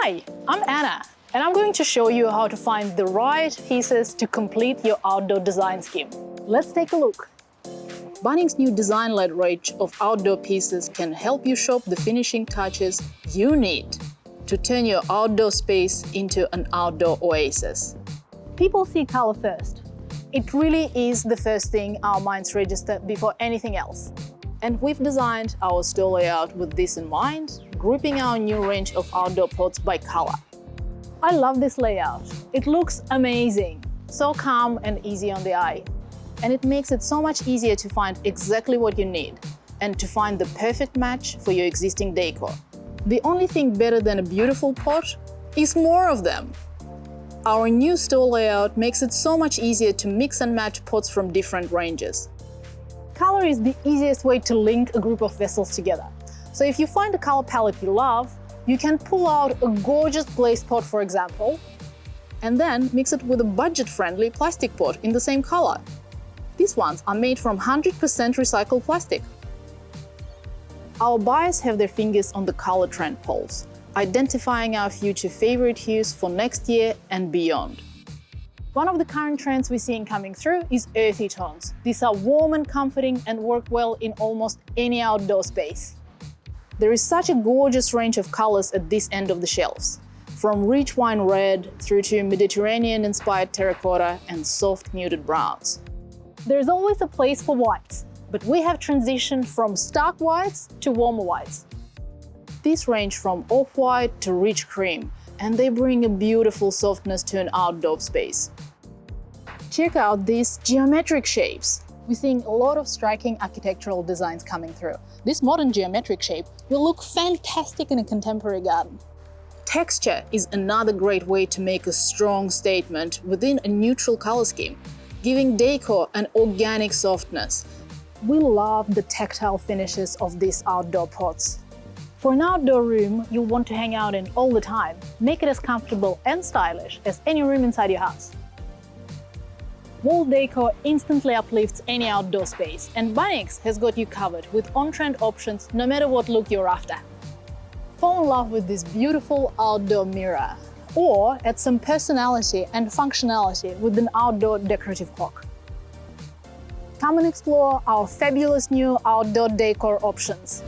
Hi, I'm Anna, and I'm going to show you how to find the right pieces to complete your outdoor design scheme. Let's take a look. Bunnings' new design-led range of outdoor pieces can help you shop the finishing touches you need to turn your outdoor space into an outdoor oasis. People see color first. It really is the first thing our minds register before anything else. And we've designed our store layout with this in mind, grouping our new range of outdoor pots by color. I love this layout. It looks amazing, so calm and easy on the eye. And it makes it so much easier to find exactly what you need and to find the perfect match for your existing decor. The only thing better than a beautiful pot is more of them. Our new store layout makes it so much easier to mix and match pots from different ranges. Color is the easiest way to link a group of vessels together. So if you find a color palette you love, you can pull out a gorgeous glazed pot, for example, and then mix it with a budget-friendly plastic pot in the same color. These ones are made from 100% recycled plastic. Our buyers have their fingers on the color trend pulse, identifying our future favorite hues for next year and beyond. One of the current trends we're seeing coming through is earthy tones. These are warm and comforting and work well in almost any outdoor space. There is such a gorgeous range of colors at this end of the shelves, from rich wine red through to Mediterranean-inspired terracotta and soft muted browns. There's always a place for whites, but we have transitioned from stark whites to warmer whites. These range from off-white to rich cream, and they bring a beautiful softness to an outdoor space. Check out these geometric shapes. We're seeing a lot of striking architectural designs coming through. This modern geometric shape will look fantastic in a contemporary garden. Texture is another great way to make a strong statement within a neutral color scheme, giving decor an organic softness. We love the tactile finishes of these outdoor pots. For an outdoor room you'll want to hang out in all the time, make it as comfortable and stylish as any room inside your house. Wall decor instantly uplifts any outdoor space, and Bunnings has got you covered with on-trend options no matter what look you're after. Fall in love with this beautiful outdoor mirror, or add some personality and functionality with an outdoor decorative clock. Come and explore our fabulous new outdoor decor options.